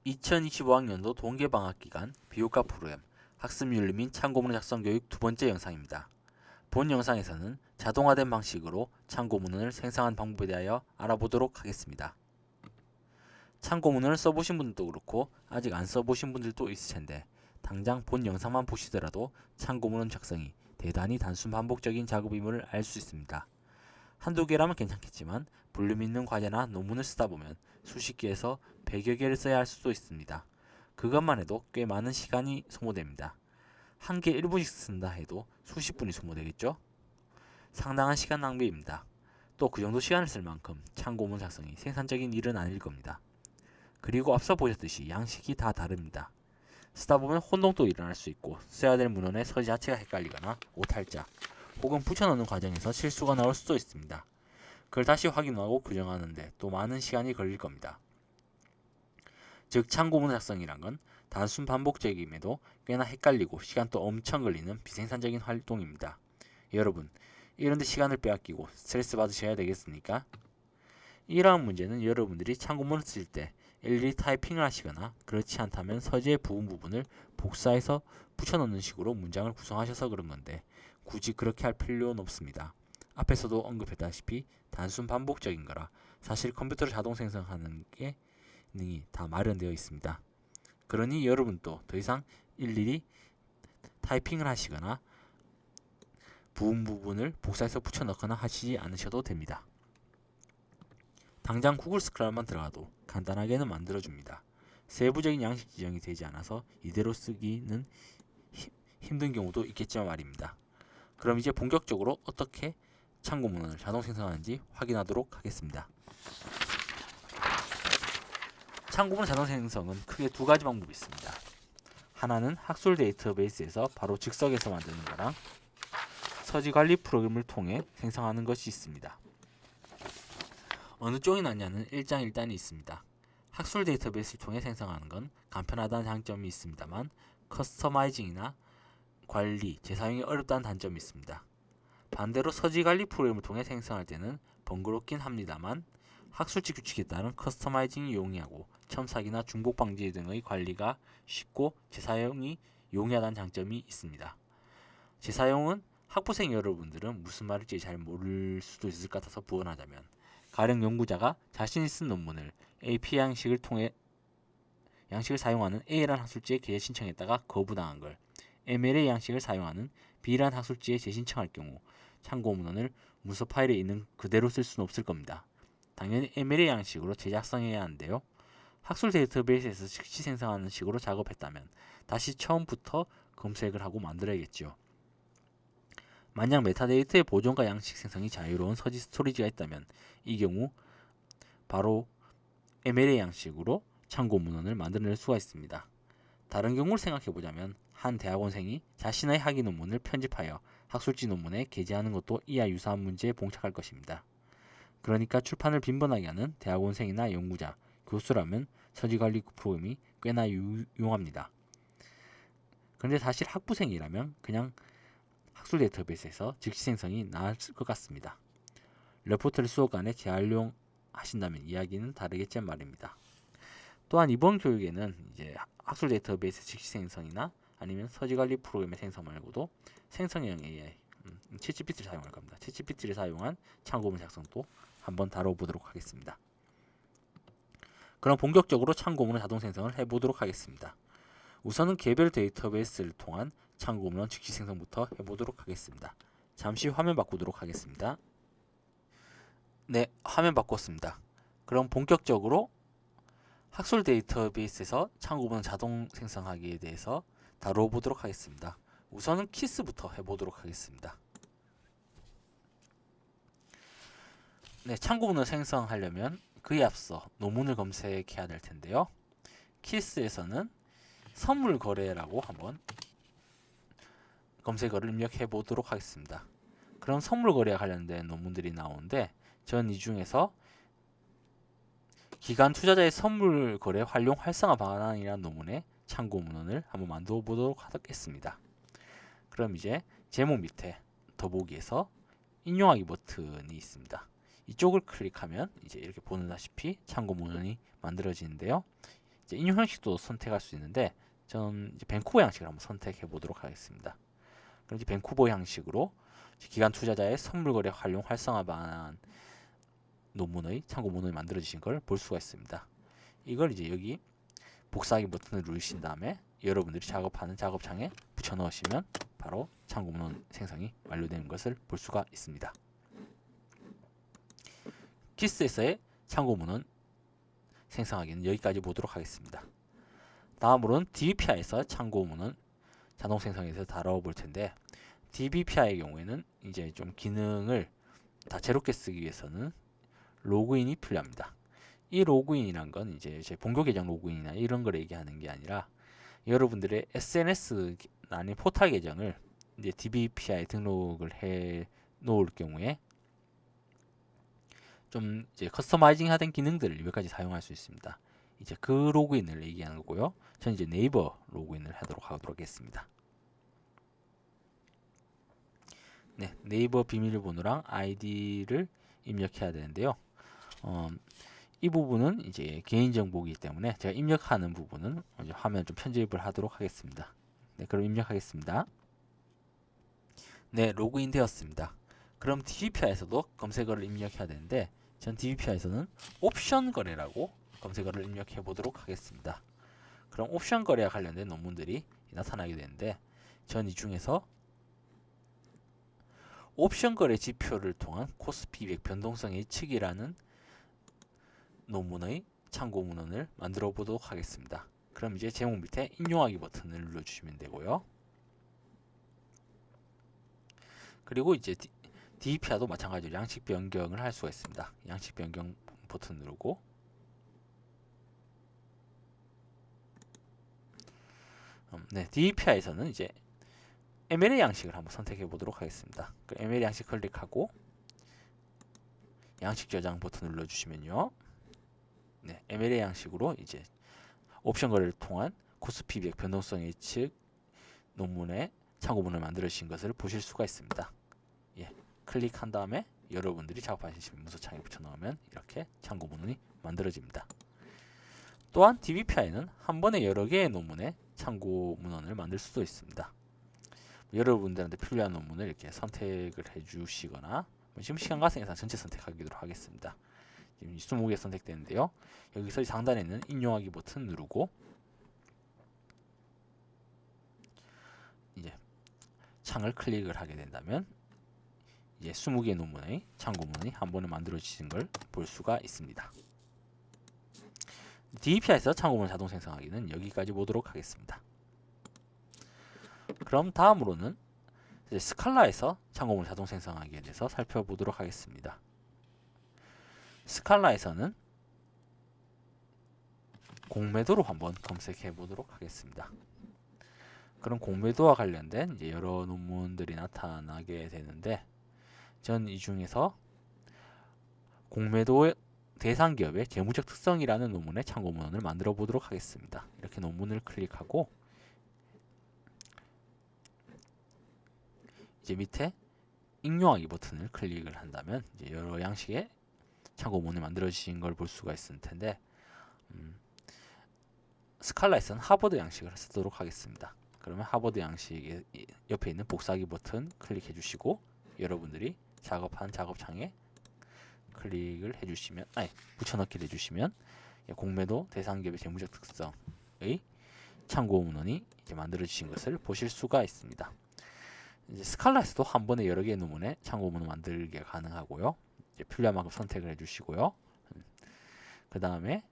2025학년도 동계방학기간 비교과 프로그램 학습윤리 및 참고문 작성 교육 두 번째 영상입니다. 본 영상에서는 자동화된 방식으로 참고문헌을 생성한 방법에 대하여 알아보도록 하겠습니다. 참고문헌을 써보신 분들도 그렇고 아직 안 써보신 분들도 있을 텐데 당장 본 영상만 보시더라도 참고문헌 작성이 대단히 단순 반복적인 작업임을 알 수 있습니다. 한두 개라면 괜찮겠지만 볼륨 있는 과제나 논문을 쓰다 보면 수십 개에서 100여 개를 써야 할 수도 있습니다. 그것만 해도 꽤 많은 시간이 소모됩니다. 한 개 1분씩 쓴다 해도 수십 분이 소모되겠죠? 상당한 시간 낭비입니다. 또 그 정도 시간을 쓸 만큼 참고문 작성이 생산적인 일은 아닐 겁니다. 그리고 앞서 보셨듯이 양식이 다 다릅니다. 쓰다 보면 혼동도 일어날 수 있고 써야 될 문헌의 서지 자체가 헷갈리거나 오탈자 혹은 붙여넣는 과정에서 실수가 나올 수도 있습니다. 그걸 다시 확인하고 교정하는데 또 많은 시간이 걸릴 겁니다. 즉 참고문 작성이란 건 단순 반복적임에도 꽤나 헷갈리고 시간도 엄청 걸리는 비생산적인 활동입니다. 여러분, 이런데 시간을 빼앗기고 스트레스 받으셔야 되겠습니까? 이러한 문제는 여러분들이 참고문을 쓸 때 일일이 타이핑을 하시거나 그렇지 않다면 서재의 부분을 복사해서 붙여넣는 식으로 문장을 구성하셔서 그런 건데 굳이 그렇게 할 필요는 없습니다. 앞에서도 언급했다시피 단순 반복적인 거라 사실 컴퓨터로 자동 생성하는 게 능이 다 마련되어 있습니다. 그러니 여러분도 더 이상 일일이 타이핑을 하시거나 부분을 복사해서 붙여넣거나 하시지 않으셔도 됩니다. 당장 구글 스크롤만 들어가도 간단하게는 만들어줍니다. 세부적인 양식 지정이 되지 않아서 이대로 쓰기는 힘든 경우도 있겠지만 말입니다. 그럼 이제 본격적으로 어떻게 참고문헌을 자동 생성하는지 확인하도록 하겠습니다. 참고문 자동 생성은 크게 두 가지 방법이 있습니다. 하나는 학술 데이터베이스에서 바로 즉석에서 만드는 거랑 서지 관리 프로그램을 통해 생성하는 것이 있습니다. 어느 쪽이 낫냐는 일장일단이 있습니다. 학술 데이터베이스를 통해 생성하는 건 간편하다는 장점이 있습니다만 커스터마이징이나 관리, 재사용이 어렵다는 단점이 있습니다. 반대로 서지 관리 프로그램을 통해 생성할 때는 번거롭긴 합니다만 학술지 규칙에 따른 커스터마이징이 용이하고 첨삭이나 중복 방지 등의 관리가 쉽고 재사용이 용이하다는 장점이 있습니다. 재사용은 학부생 여러분들은 무슨 말인지 잘 모를 수도 있을 것 같아서 부언하자면 가령 연구자가 자신이 쓴 논문을 API 양식을 사용하는 A라는 학술지에 게재 신청했다가 거부당한 걸 MLA 양식을 사용하는 B라는 학술지에 재신청할 경우 참고문헌을 문서 파일에 있는 그대로 쓸 수는 없을 겁니다. 당연히 MLA 양식으로 재작성해야 하는데요. 학술 데이터베이스에서 즉시 생성하는 식으로 작업했다면 다시 처음부터 검색을 하고 만들어야겠죠. 만약 메타데이터의 보존과 양식 생성이 자유로운 서지 스토리지가 있다면 이 경우 바로 MLA 양식으로 참고문헌을 만들어낼 수가 있습니다. 다른 경우를 생각해보자면 한 대학원생이 자신의 학위 논문을 편집하여 학술지 논문에 게재하는 것도 이와 유사한 문제에 봉착할 것입니다. 그러니까 출판을 빈번하게 하는 대학원생이나 연구자, 교수라면 서지관리 프로그램이 꽤나 유용합니다. 그런데 사실 학부생이라면 그냥 학술 데이터베이스에서 즉시 생성이 나을 것 같습니다. 레포트를 수업간에 재활용하신다면 이야기는 다르겠지만 말입니다. 또한 이번 교육에는 이제 학술 데이터베이스 즉시 생성이나 아니면 서지관리 프로그램의 생성 말고도 생성형 AI, 챗GPT를 사용할 겁니다. 챗GPT를 사용한 참고문 작성도 한번 다뤄보도록 하겠습니다. 그럼 본격적으로 참고문헌 자동 생성을 해보도록 하겠습니다. 우선은 개별 데이터베이스를 통한 참고문헌 즉시 생성부터 해보도록 하겠습니다. 잠시 화면 바꾸도록 하겠습니다. 네, 화면 바꿨습니다. 그럼 본격적으로 학술 데이터베이스에서 참고문헌 자동 생성하기에 대해서 다뤄보도록 하겠습니다. 우선은 키스부터 해보도록 하겠습니다. 네, 참고문헌 생성하려면 그에 앞서 논문을 검색해야 될 텐데요. 키스에서는 선물 거래라고 한번 검색어를 입력해 보도록 하겠습니다. 그럼 선물 거래와 관련된 논문들이 나오는데 전 이 중에서 기관 투자자의 선물 거래 활용 활성화 방안이라는 논문의 참고 문헌을 한번 만들어 보도록 하겠습니다. 그럼 이제 제목 밑에 더보기에서 인용하기 버튼이 있습니다. 이쪽을 클릭하면 이제 이렇게 보다시피 참고 문헌이 만들어지는데요. 이제 인용 형식도 선택할 수 있는데 저는 이제 밴쿠버 양식을 한번 선택해 보도록 하겠습니다. 그럼 이제 밴쿠버 형식으로 기관 투자자의 선물 거래 활용 활성화 방안 논문의 참고 문헌이 만들어지신 걸 볼 수가 있습니다. 이걸 이제 여기 복사하기 버튼을 누르신 다음에 여러분들이 작업하는 작업창에 붙여 넣으시면 바로 참고 문헌 생성이 완료되는 것을 볼 수가 있습니다. 키스에서의 참고 문헌 생성하기는 여기까지 보도록 하겠습니다. 다음으로는 DBPI에서 참고 문헌 자동 생성에 대해서 다뤄볼 텐데, DBPI의 경우에는 이제 좀 기능을 다채롭게 쓰기 위해서는 로그인이 필요합니다. 이 로그인이란 건 이제 본교 계정 로그인이나 이런 걸 얘기하는 게 아니라 여러분들의 SNS 아닌 포털 계정을 이제 DBPI 등록을 해 놓을 경우에 좀 이제 커스터마이징화된 기능들을 몇 가지 사용할 수 있습니다. 이제 그 로그인을 얘기하는 거고요. 저는 이제 네이버 로그인을 하도록 하겠습니다. 네, 네이버 비밀번호랑 아이디를 입력해야 되는데요. 이 부분은 이제 개인정보이기 때문에 제가 입력하는 부분은 먼저 화면을 좀 편집을 하도록 하겠습니다. 네, 그럼 입력하겠습니다. 네, 로그인 되었습니다. 그럼 DBPI에서도 검색어를 입력해야 되는데, 전 DBPI에서는 옵션 거래라고 검색어를 입력해 보도록 하겠습니다. 그럼 옵션 거래와 관련된 논문들이 나타나게 되는데, 전 이 중에서 옵션 거래 지표를 통한 코스피 200 변동성 예측이라는 논문의 참고 문헌을 만들어 보도록 하겠습니다. 그럼 이제 제목 밑에 인용하기 버튼을 눌러주시면 되고요. 그리고 이제 DBPI도 마찬가지로 양식 변경을 할 수가 있습니다. 양식 변경 버튼 누르고, 네, DBPI에서는 이제 MLA 양식을 한번 선택해 보도록 하겠습니다. 그 MLA 양식 클릭하고 양식 저장 버튼 눌러주시면요. 네, MLA 양식으로 이제 옵션 거래를 통한 코스피 200 변동성 예측 논문의 참고문을 만들어주신 것을 보실 수가 있습니다. 예, 클릭한 다음에 여러분들이 작업하신 문서창에 붙여 넣으면 이렇게 참고문이 만들어집니다. 또한 DBPI는 한 번에 여러 개의 논문의 참고 문헌을 만들 수도 있습니다. 여러분들한테 필요한 논문을 이렇게 선택을 해주시거나, 지금 시간 가상에서 전체 선택하기로 하겠습니다. 지금 20개 선택되는데요. 여기서 상단에 있는 인용하기 버튼 누르고 이제 창을 클릭을 하게 된다면 이제 20개 논문의 참고문이 한 번에 만들어지는 걸 볼 수가 있습니다. DBPI에서 참고문 자동 생성하기는 여기까지 보도록 하겠습니다. 그럼 다음으로는 이제 스칼라에서 참고문 자동 생성하기에 대해서 살펴보도록 하겠습니다. 스칼라에서는 공매도로 한번 검색해 보도록 하겠습니다. 그럼 공매도와 관련된 이제 여러 논문들이 나타나게 되는데, 전 이 중에서 공매도의 대상 기업의 재무적 특성이라는 논문의 참고 문헌을 만들어 보도록 하겠습니다. 이렇게 논문을 클릭하고 이제 밑에 인용하기 버튼을 클릭을 한다면 이제 여러 양식의 참고 문헌이 만들어지신 걸 볼 수가 있을 텐데, 스칼라에서는 하버드 양식을 쓰도록 하겠습니다. 그러면 하버드 양식 옆에 있는 복사하기 버튼 클릭해 주시고 여러분들이 작업한 작업창에 클릭을 해주시면, 붙여넣기를 해주시면 공매도 대상기업의 재무적 특성의 참고 문헌이 이제 만들어지신 것을 보실 수가 있습니다. 이제 스칼라에서도 한 번에 여러 개의 논문에 참고 문헌 만들기가 가능하고요. 이제 필요한 만큼 선택을 해주시고요. 그 다음에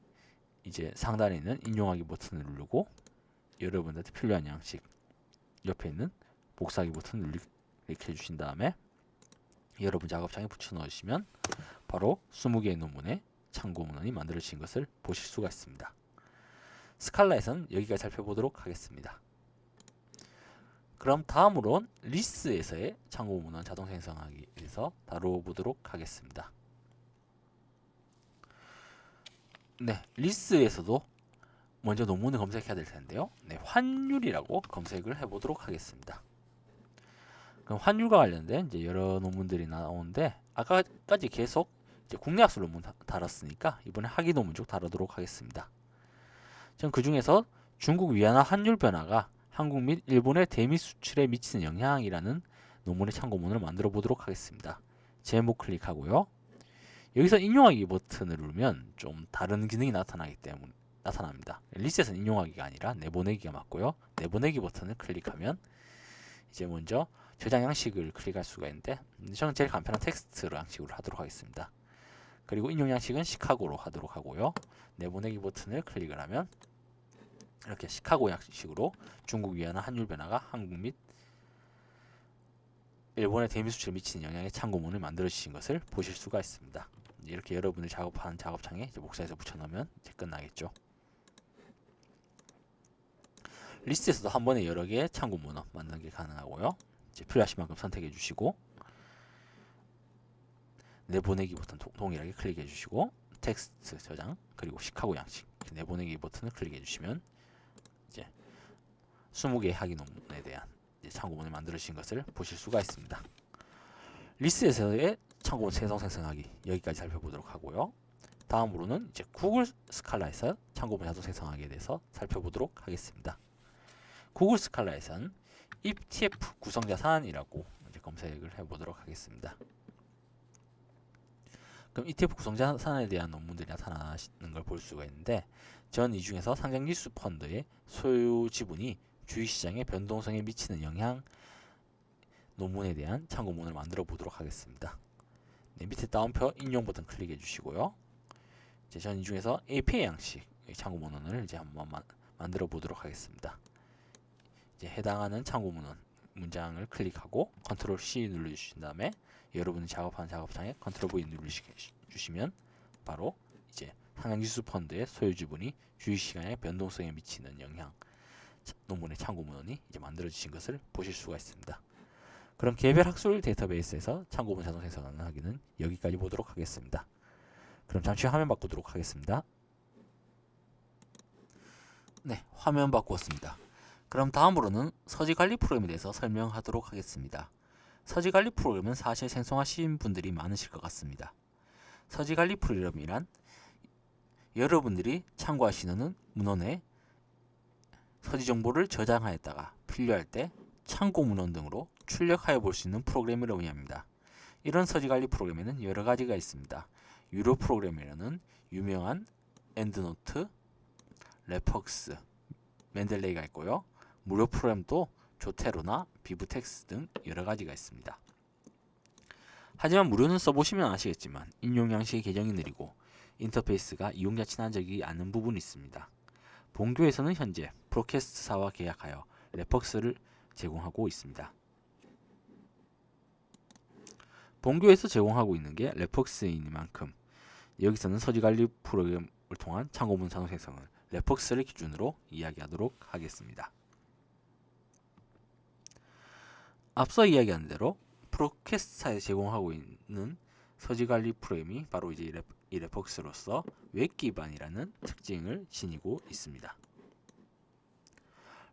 이제 상단에 있는 인용하기 버튼을 누르고 여러분들한테 필요한 양식 옆에 있는 복사하기 버튼을 클릭해 주신 다음에 여러분 작업창에 붙여 넣으시면 바로 20개의 논문의 참고 문헌이 만들어진 것을 보실 수가 있습니다. 스칼라에서는 여기까지 살펴보도록 하겠습니다. 그럼 다음으로는 리스에서의 참고 문헌 자동 생성하기 위해서 다뤄보도록 하겠습니다. 네, 리스에서도 먼저 논문을 검색해야 될 텐데요. 네, 환율이라고 검색을 해보도록 하겠습니다. 그럼 환율과 관련된 이제 여러 논문들이 나오는데, 아까까지 계속 이제 국내 학술 논문 다뤘으니까 이번에 학위 논문 쪽 다루도록 하겠습니다. 전 그 중에서 중국 위안화 환율 변화가 한국 및 일본의 대미 수출에 미치는 영향이라는 논문의 참고문을 만들어 보도록 하겠습니다. 제목 클릭하고요. 여기서 인용하기 버튼을 누르면 좀 다른 기능이 나타납니다. 리셋은 인용하기가 아니라 내보내기가 맞고요. 내보내기 버튼을 클릭하면 이제 먼저 저장 양식을 클릭할 수가 있는데 저는 제일 간편한 텍스트로 양식으로 하도록 하겠습니다. 그리고 인용 양식은 시카고로 하도록 하고요. 내보내기 버튼을 클릭을 하면 이렇게 시카고 양식으로 중국 위안화 환율 변화가 한국 및 일본의 대미 수출에 미치는 영향의 참고문을 만들어 주신 것을 보실 수가 있습니다. 이렇게 여러분이 작업하는 작업창에 복사해서 붙여놓으면 이제 끝나겠죠. 리스트에서도 한 번에 여러 개의 참고 문어 만드는 게 가능하고요. 이제 필요하신 만큼 선택해 주시고 내보내기 버튼 동일하게 클릭해 주시고 텍스트 저장 그리고 시카고 양식 내보내기 버튼을 클릭해 주시면 이제 20개의 학위 논문에 대한 참고문을 만들어 주신 것을 보실 수가 있습니다. 리스트에서의 참고문 생성 생성하기 여기까지 살펴보도록 하고요. 다음으로는 이제 구글 스칼라에서 참고문 자동 생성하기에 대해서 살펴보도록 하겠습니다. 구글 스칼라에서는 ETF 구성자산이라고 이제 검색을 해보도록 하겠습니다. 그럼 ETF 구성자산에 대한 논문들이 나타나는 걸 볼 수가 있는데 전 이 중에서 상장기수 펀드의 소유 지분이 주식시장의 변동성에 미치는 영향 논문에 대한 참고문을 만들어 보도록 하겠습니다. 네, 밑에 따옴표 인용 버튼 클릭해 주시고요. 이제 전 이 중에서 APA 양식 참고문을 이제 한번 만들어 보도록 하겠습니다. 이제 해당하는 참고문은 문장을 클릭하고 컨트롤 C 눌러주신 다음에 여러분이 작업하는 작업창에 컨트롤 V 누르시면 바로 이제 상장지수 펀드의 소유 지분이 주식시장의 변동성에 미치는 영향 논문의 참고문이 이제 만들어지신 것을 보실 수가 있습니다. 그럼 개별 학술 데이터베이스에서 참고문 자동 생성하기는 여기까지 보도록 하겠습니다. 그럼 잠시 화면 바꾸도록 하겠습니다. 네, 화면 바꾸었습니다. 그럼 다음으로는 서지관리 프로그램에 대해서 설명하도록 하겠습니다. 서지관리 프로그램은 사실 생성하신 분들이 많으실 것 같습니다. 서지관리 프로그램이란 여러분들이 참고하시는 문헌에 서지 정보를 저장하였다가 필요할 때 참고 문헌 등으로 출력하여 볼 수 있는 프로그램을 의미합니다. 이런 서지관리 프로그램에는 여러 가지가 있습니다. 유료 프로그램에는 유명한 엔드노트, 레퍽스, 맨델레이가 있고요. 무료 프로그램도 조테로나 비브텍스 등 여러 가지가 있습니다. 하지만 무료는 써보시면 아시겠지만 인용 양식의 개정이 느리고 인터페이스가 이용자 친화적이 않은 부분이 있습니다. 본교에서는 현재 프로캐스트사와 계약하여 레퍽스를 제공하고 있습니다. 본교에서 제공하고 있는 게 레퍽스이니만큼 여기서는 서지관리 프로그램을 통한 참고문 자동 생성을 레퍽스를 기준으로 이야기하도록 하겠습니다. 앞서 이야기한 대로 프로캐스트사에 제공하고 있는 서지관리 프로그램이 바로 이제 이 레퍽스로서 웹 기반이라는 특징을 지니고 있습니다.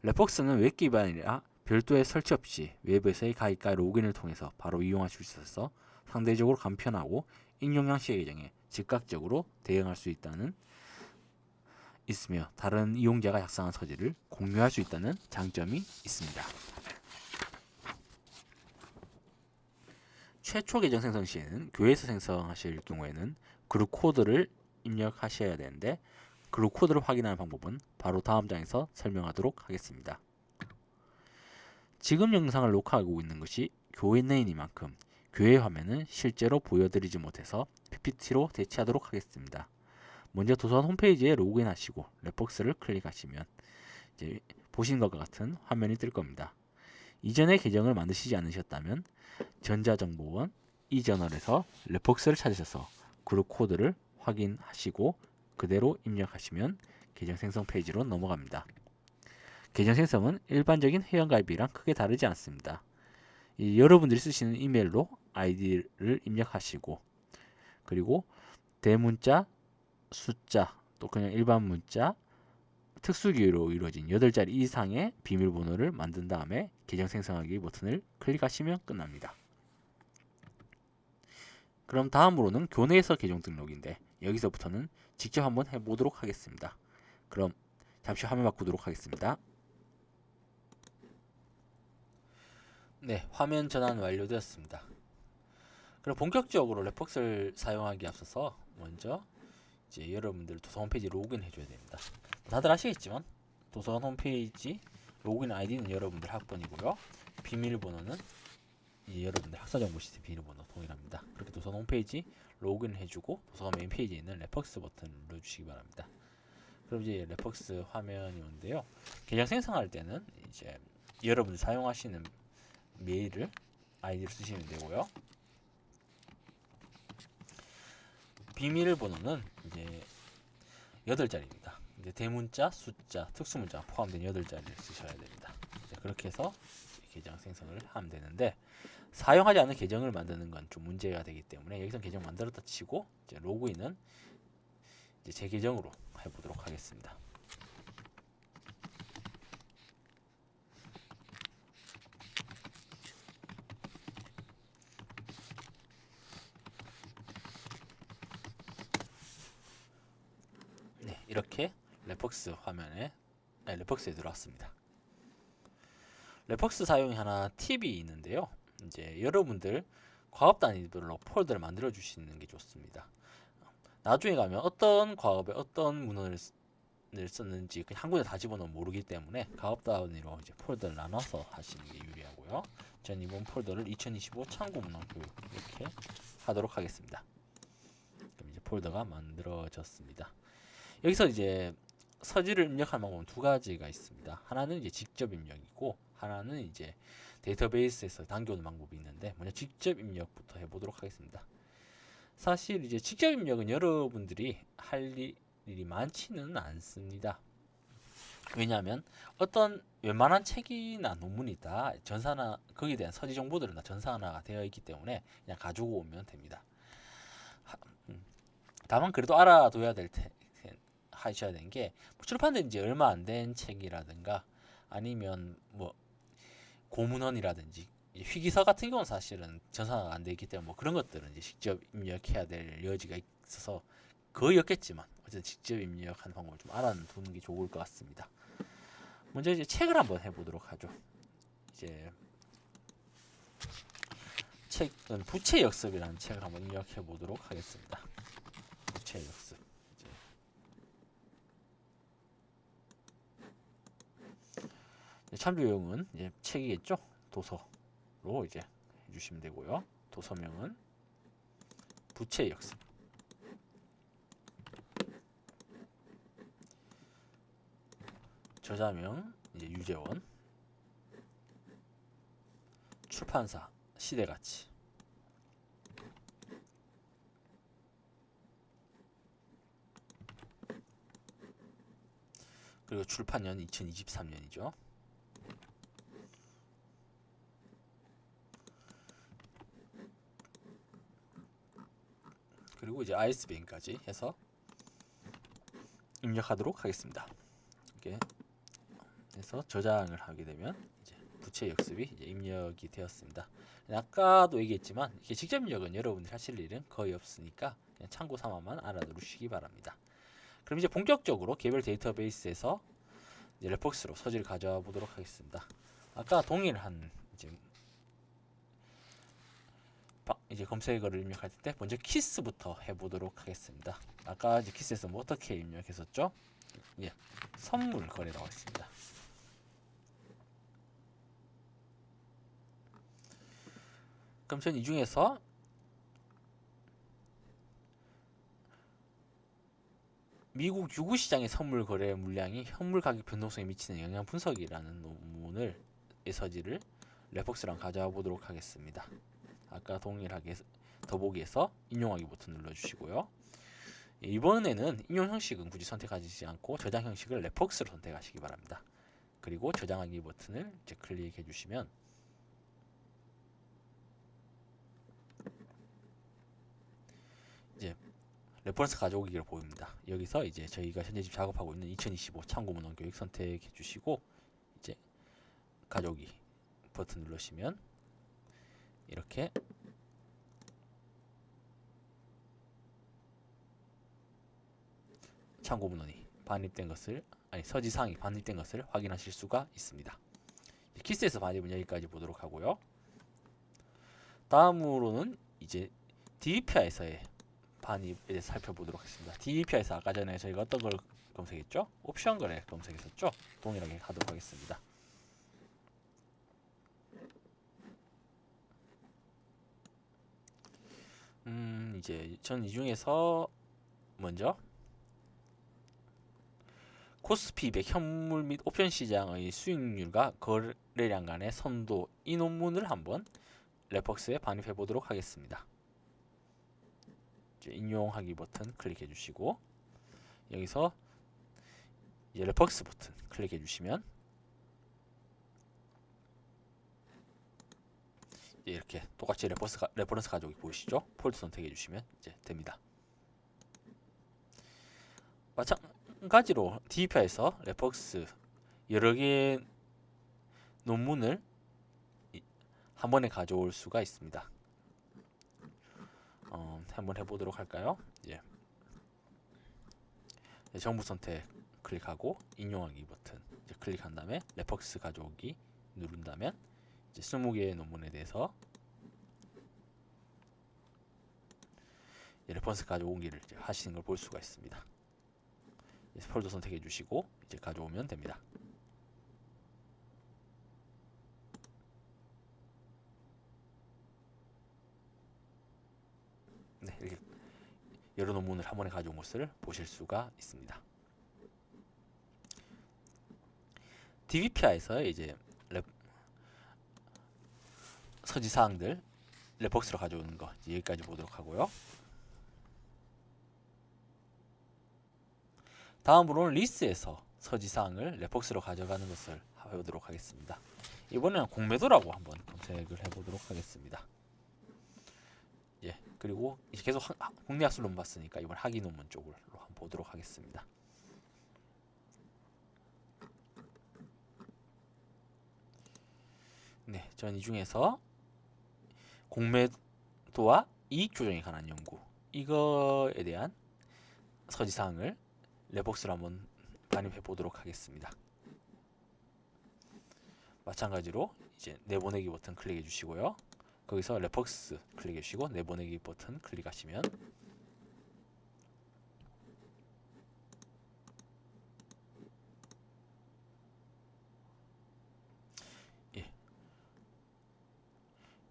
레퍽스는 웹 기반이라 별도의 설치 없이 웹에서의 가입과 로그인을 통해서 바로 이용할 수 있어서 상대적으로 간편하고 인용 양식의 계정에 즉각적으로 대응할 수 있으며 다른 이용자가 작성한 서지를 공유할 수 있다는 장점이 있습니다. 최초 계정 생성 시에는 교회에서 생성하실 경우에는 그룹 코드를 입력하셔야 되는데 그룹 코드를 확인하는 방법은 바로 다음 장에서 설명하도록 하겠습니다. 지금 영상을 녹화하고 있는 것이 교회 내이니만큼 교회 화면은 실제로 보여드리지 못해서 PPT로 대체하도록 하겠습니다. 먼저 도서관 홈페이지에 로그인하시고 레퍽스를 클릭하시면 이제 보신 것과 같은 화면이 뜰 겁니다. 이전에 계정을 만드시지 않으셨다면 전자정보원 이저널에서 레퍽스를 찾으셔서 그룹 코드를 확인하시고 그대로 입력하시면 계정 생성 페이지로 넘어갑니다. 계정 생성은 일반적인 회원가입이랑 크게 다르지 않습니다. 여러분들이 쓰시는 이메일로 아이디를 입력하시고 그리고 대문자, 숫자, 또 그냥 일반 문자, 특수기로 이루어진 8자리 이상의 비밀번호를 만든 다음에 계정 생성하기 버튼을 클릭하시면 끝납니다. 그럼 다음으로는 교내에서 계정 등록인데 여기서부터는 직접 한번 해보도록 하겠습니다. 그럼 잠시 화면 바꾸도록 하겠습니다. 네, 화면 전환 완료되었습니다. 그럼 본격적으로 랩벅스를 사용하기에 앞서서 먼저 이제 여러분들 도서관 홈페이지 로그인 해줘야 됩니다. 다들 아시겠지만 도서관 홈페이지 로그인 아이디는 여러분들 학번이고요. 비밀번호는 이제 여러분들 학사정보 시스템 비밀번호 동일합니다. 그렇게 도서관 홈페이지 로그인 해주고 도서관 메인 페이지에 있는 랩벅스 버튼을 눌러주시기 바랍니다. 그럼 이제 랩벅스 화면이 오는데요. 계정 생성할 때는 이제 여러분들 사용하시는 메일을 아이디를 쓰시면 되고요. 비밀번호는 이제 8자리입니다. 이제 대문자, 숫자, 특수문자 포함된 8자리를 쓰셔야 됩니다. 그렇게 해서 계정 생성을 하면 되는데 사용하지 않는 계정을 만드는 건 좀 문제가 되기 때문에 여기서 계정 만들었다 치고 이제 로그인은 이제 제 계정으로 해보도록 하겠습니다. 네, 이렇게 랩벅스 화면에 랩벅스에 들어왔습니다. 랩벅스 사용이 하나 팁이 있는데요. 이제 여러분들 과업 단위별로 폴더를 만들어 주시는 게 좋습니다. 나중에 가면 어떤 과업에 어떤 문헌을 썼는지 그냥 한 군데 다 집어넣으면 모르기 때문에 과업 단위로 이제 폴더를 나눠서 하시는 게 유리하고요. 전 이번 폴더를 2025 참고 문헌 교육 이렇게 하도록 하겠습니다. 그럼 이제 폴더가 만들어졌습니다. 여기서 이제 서지를 입력하는 방법은 두 가지가 있습니다. 하나는 이제 직접 입력이고 하나는 이제 데이터베이스에서 당겨오는 방법이 있는데 먼저 직접 입력부터 해보도록 하겠습니다. 사실 이제 직접 입력은 여러분들이 할 일이 많지는 않습니다. 왜냐하면 어떤 웬만한 책이나 논문이 다 전산화 거기에 대한 서지 정보들은 다 전산화가 되어 있기 때문에 그냥 가지고 오면 됩니다. 다만 그래도 알아둬야 하셔야 되는 게 출판된 지 얼마 안 된 책이라든가 아니면 뭐 고문원이라든지 휘기서 같은 경우는 사실은 전산화가 안 되어 있기 때문에 뭐 그런 것들은 이제 직접 입력해야 될 여지가 있어서 거의 없겠지만 어쨌든 직접 입력하는 방법을 좀 알아두는 게 좋을 것 같습니다. 먼저 이제 책을 한번 해보도록 하죠. 이제 책은 부채 역습이라는 책을 한번 입력해 보도록 하겠습니다. 부채 역습. 참조 요령은 이제 책이겠죠. 도서로 이제 해주시면 되고요. 도서명은 부채 역습. 저자명 이제 유재원. 출판사 시대가치. 그리고 출판년 2023년이죠. 그리고 이제 ISBN까지 해서 입력하도록 하겠습니다. 이렇게 해서 저장을 하게 되면 이제 부채 역습이 이제 입력이 되었습니다. 아까도 얘기했지만 이게 직접 입력은 여러분들이 하실 일은 거의 없으니까 그냥 참고 삼아만 알아두시기 바랍니다. 그럼 이제 본격적으로 개별 데이터베이스에서 이제 랩벅스로 서지를 가져와 보도록 하겠습니다. 아까 동일한 이제 검색어를 입력할 때 먼저 키스부터 해보도록 하겠습니다. 아까 이제 키스에서 뭐 어떻게 입력했었죠? 예, 선물 거래라고 했습니다. 그럼 전 이 중에서 미국 유구 시장의 선물 거래 물량이 현물 가격 변동성에 미치는 영향 분석이라는 논문을 서지를 랩벅스랑 가져와 보도록 하겠습니다. 아까 동일하게 더보기에서 인용하기 버튼 눌러주시고요. 이번에는 인용 형식은 굳이 선택하지 않고 저장 형식을 랩벅스로 선택하시기 바랍니다. 그리고 저장하기 버튼을 이제 클릭해 주시면 이제 레퍼런스 가져오기를 보입니다. 여기서 이제 저희가 현재 지금 작업하고 있는 2025 참고문헌 교육 선택해 주시고 이제 가져오기 버튼 누르시면 이렇게 참고문헌이 반입된 것을 서지사항이 반입된 것을 확인하실 수가 있습니다. 키스에서 반입은 여기까지 보도록 하고요. 다음으로는 이제 DVPI에서의 반입에 대해서 살펴보도록 하겠습니다. DVPI에서 아까 전에 저희가 어떤 걸 검색했죠? 옵션 거래 검색했었죠? 동일하게 하도록 하겠습니다. 이제 전 이 중에서 먼저 코스피 200 현물 및 옵션 시장의 수익률과 거래량 간의 선도, 이 논문을 한번 레퍽스에 반입해 보도록 하겠습니다. 이제 인용하기 버튼 클릭해 주시고 여기서 이제 레퍽스 버튼 클릭해 주시면 이렇게 똑같이 레퍼런스 가져오기 보이시죠? 폴더 선택해 주시면 이제 됩니다. 마찬가지로 DVPI에서 레퍽스 여러 개의 논문을 한 번에 가져올 수가 있습니다. 한번 해보도록 할까요? 정부 선택 클릭하고 인용하기 버튼 이제 클릭한 다음에 레퍼런스 가져오기 누른다면 이제 20개의 논문에 대해서 레퍼런스 가져오기를 이제 하시는 걸 볼 수가 있습니다. 폴더 선택해 주시고 이제 가져오면 됩니다. 네, 이렇게 여러 논문을 한 번에 가져온 것을 보실 수가 있습니다. DVPI에서 이제 서지 사항들 레퍼런스로 가져오는 거 여기까지 보도록 하고요. 다음으로는 리스에서 서지 사항을 레퍼런스로 가져가는 것을 해보도록 하겠습니다. 이번에는 공매도라고 한번 검색을 해보도록 하겠습니다. 그리고 이제 계속 국내 학술 논문 봤으니까 이번 학위 논문 쪽으로 한번 보도록 하겠습니다. 네, 전 이 중에서 공매도와 이익 조정에 관한 연구 이거에 대한 서지 사항을 레퍼런스로 한번 반입해 보도록 하겠습니다. 마찬가지로 이제 내보내기 버튼 클릭해 주시고요. 거기서 레퍼런스 클릭해 주시고 내보내기 버튼 클릭하시면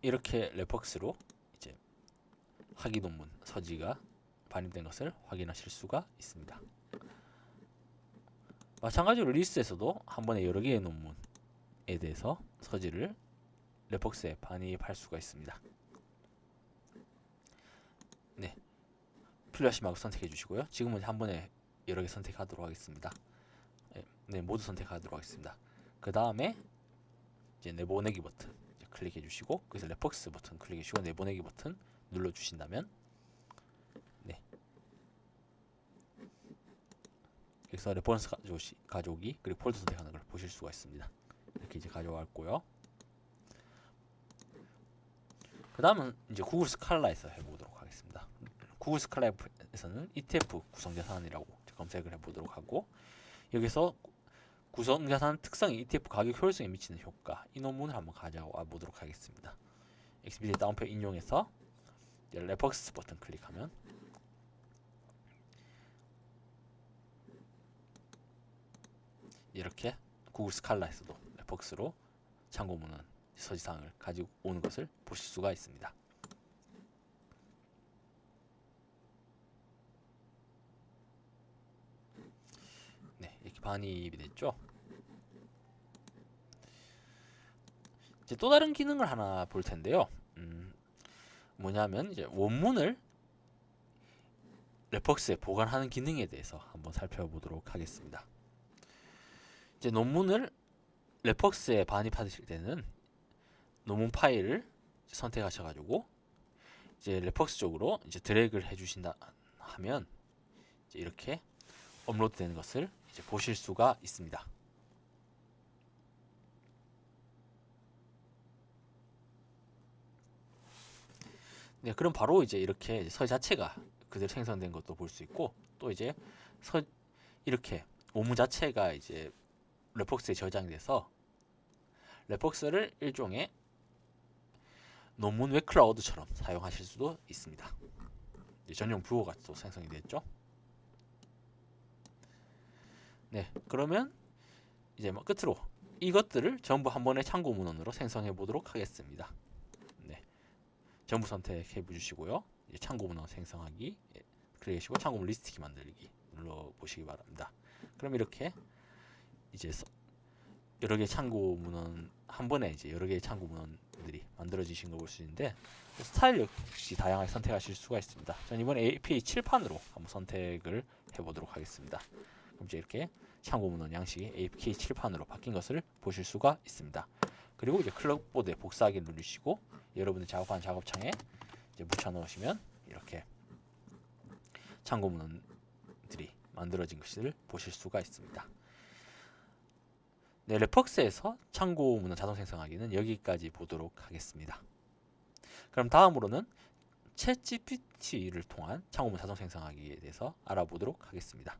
이렇게 레퍼런스로 이제 학위 논문 서지가 반입된 것을 확인하실 수가 있습니다. 마찬가지로 리스에서도 한 번에 여러 개의 논문에 대해서 서지를 레퍼런스에 반입할 수가 있습니다. 네, 필요하신 만큼 선택해 주시고요. 지금은 한 번에 여러 개 선택하도록 하겠습니다. 네, 모두 선택하도록 하겠습니다. 그 다음에 이제 내보내기 버튼 클릭해 주시고 거기서 레퍼런스 버튼 클릭해 주시고 내보내기 버튼 눌러 주신다면 여기서 레퍼런스 가져오기 그리고 폴더 선택하는 걸 보실 수가 있습니다. 이렇게 이제 가져왔고요. 그 다음은 이제 구글 스칼라에서 해보도록 하겠습니다. 구글 스칼라에서는 ETF 구성자산이라고 검색을 해보도록 하고 여기서 구성자산 특성이 ETF 가격 효율성에 미치는 효과 이 논문을 한번 가져와 보도록 하겠습니다. XBT 다운표 인용해서 레퍼런스 버튼 클릭하면 이렇게 구글 스칼라에서도 레퍼런스로 참고문헌 서지사항을 가지고 오는 것을 보실 수가 있습니다. 네, 이렇게 반입이 됐죠. 이제 또 다른 기능을 하나 볼 텐데요. 뭐냐면 이제 원문을 레퍼런스에 보관하는 기능에 대해서 한번 살펴보도록 하겠습니다. 이제 논문을 레퍼런스에 반입하실 때는 논문 파일을 선택하셔가지고 이제 레퍼런스 쪽으로 이제 드래그를 해주신다 하면 이제 이렇게 업로드되는 것을 이제 보실 수가 있습니다. 네, 그럼 바로 이제 이렇게 서지 자체가 그대로 생성된 것도 볼 수 있고 또 이제 이렇게 원문 자체가 이제 레폭스에 저장돼서 레폭스를 일종의 논문 웹클라우드처럼 사용하실 수도 있습니다. 전용 뷰어가 또 생성이 됐죠. 네, 그러면 이제 뭐 끝으로 이것들을 전부 한 번에 참고 문헌으로 생성해 보도록 하겠습니다. 네, 전부 선택해 주시고요. 이제 참고 문헌 생성하기 클릭하시고 참고 문헌 리스트 키 만들기 눌러 보시기 바랍니다. 그럼 이렇게 이제 여러 개의 참고 문헌 한 번에 이제 여러 개의 참고 문헌들이 만들어지신 걸 볼 수 있는데 스타일 역시 다양하게 선택하실 수가 있습니다. 저는 이번에 APA 칠판으로 한번 선택을 해보도록 하겠습니다. 그럼 이제 이렇게 참고 문헌 양식이 APK 칠판으로 바뀐 것을 보실 수가 있습니다. 그리고 이제 클럽보드에 복사하기 누르시고 여러분이 작업한 작업창에 이제 묻혀 넣으시면 이렇게 참고 문헌들이 만들어진 것을 보실 수가 있습니다. 네, 레퍽스에서 참고 문헌 자동 생성하기는 여기까지 보도록 하겠습니다. 그럼 다음으로는 챗GPT를 통한 참고 문헌 자동 생성하기에 대해서 알아보도록 하겠습니다.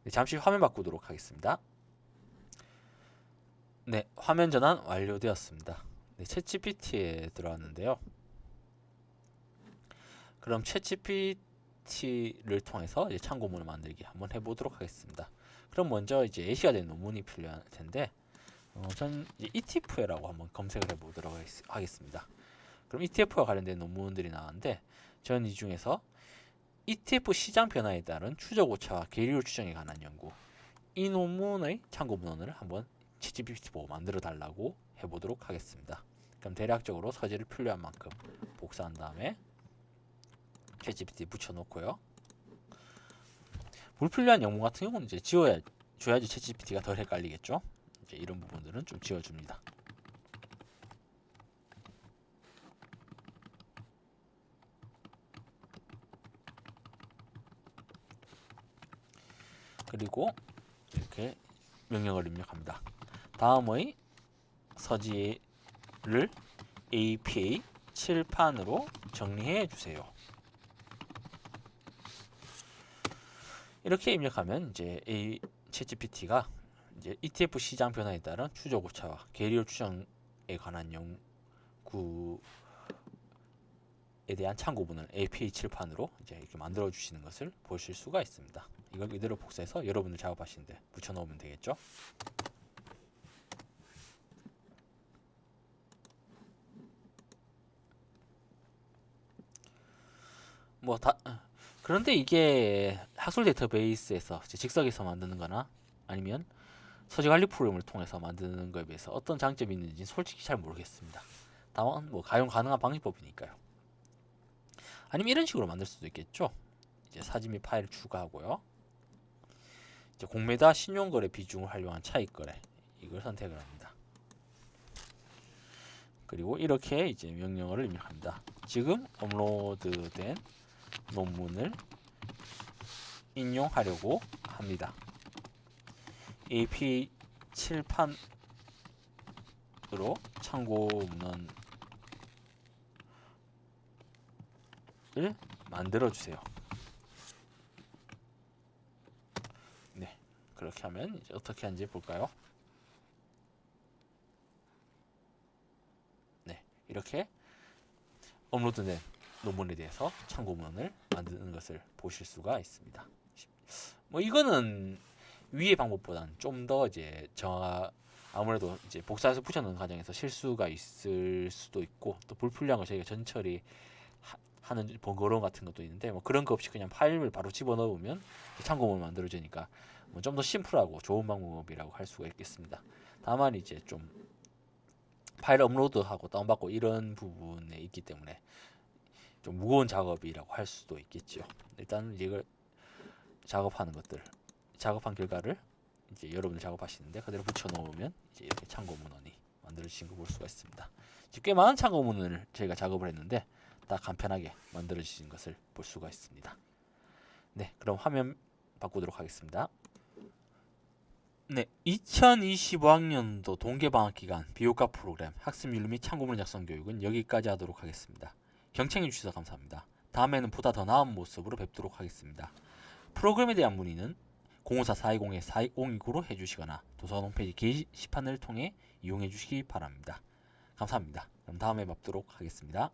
네, 잠시 화면 바꾸도록 하겠습니다. 네, 화면 전환 완료되었습니다. 네, 챗GPT에 들어왔는데요. 그럼 챗GPT를 통해서 이제 참고문을 만들기 한번 해보도록 하겠습니다. 그럼 먼저 이제 예시가 된 논문이 필요할 텐데, 전 이제 ETF라고 한번 검색을 해보도록 하겠습니다. 그럼 ETF와 관련된 논문들이 나왔는데, 전 이 중에서 ETF 시장 변화에 따른 추적 오차와 계리율 추정에 관한 연구, 이 논문의 참고 문헌을 한번 챗GPT 보고 만들어 달라고 해보도록 하겠습니다. 그럼 대략적으로 서재를 필요한 만큼 복사한 다음에 챗GPT 붙여놓고요. 불필요한 영문 같은 경우는 이제 줘야지 챗GPT가 덜 헷갈리겠죠. 이제 이런 부분들은 좀 지워줍니다. 그리고 이렇게 명령을 입력합니다. 다음의 서지를 APA 칠판으로 정리해 주세요. 이렇게 입력하면 이제 챗GPT가 이제 ETF 시장 변화에 따른 추적 오차와 계리율 추정에 관한 연구에 대한 참고문을 APA 칠판으로 이제 이렇게 만들어 주시는 것을 보실 수가 있습니다. 이걸 이대로 복사해서 여러분들 작업하시는데 붙여 놓으면 되겠죠. 그런데 이게 학술 데이터베이스에서 즉석에서 만드는 거나 아니면 서재 관리 프로그램을 통해서 만드는 거에 비해서 어떤 장점이 있는지 솔직히 잘 모르겠습니다. 다만 뭐 가용 가능한 방법이니까요. 아니면 이런 식으로 만들 수도 있겠죠. 이제 사진 및 파일을 추가하고요. 이제 공매다 신용거래 비중을 활용한 차익거래 이걸 선택을 합니다. 그리고 이렇게 이제 명령어를 입력합니다. 지금 업로드된 논문을 인용하려고 합니다. APA 칠판으로 참고 문헌을 만들어 주세요. 네, 그렇게 하면 이제 어떻게 하는지 볼까요? 네, 이렇게 업로드된 논문에 대해서 참고 문헌을 만드는 것을 보실 수가 있습니다. 뭐 이거는 위의 방법보다는 좀 더 이제 아무래도 이제 복사해서 붙여넣는 과정에서 실수가 있을 수도 있고 또 불필요한 거 저희가 전처리 하는 번거로움 같은 것도 있는데 뭐 그런 거 없이 그냥 파일을 바로 집어넣으면 참고문을 만들어지니까 뭐 좀 더 심플하고 좋은 방법이라고 할 수가 있겠습니다. 다만 이제 좀 파일 업로드하고 다운받고 이런 부분에 있기 때문에 좀 무거운 작업이라고 할 수도 있겠죠. 일단 이걸 작업하는 것들, 작업한 결과를 이제 여러분들 작업하시는데 그대로 붙여놓으면 이제 이렇게 참고 문헌이 만들어지신 거 볼 수가 있습니다. 꽤 많은 참고 문헌을 저희가 작업을 했는데 다 간편하게 만들어지신 것을 볼 수가 있습니다. 네, 그럼 화면 바꾸도록 하겠습니다. 네, 2025학년도 동계방학 기간 비교과 프로그램 학습윤리 및 참고문헌 작성 교육은 여기까지 하도록 하겠습니다. 경청해 주셔서 감사합니다. 다음에는 보다 더 나은 모습으로 뵙도록 하겠습니다. 프로그램에 대한 문의는 054-201-4229로 해주시거나 도서관 홈페이지 게시판을 통해 이용해 주시기 바랍니다. 감사합니다. 그럼 다음에 뵙도록 하겠습니다.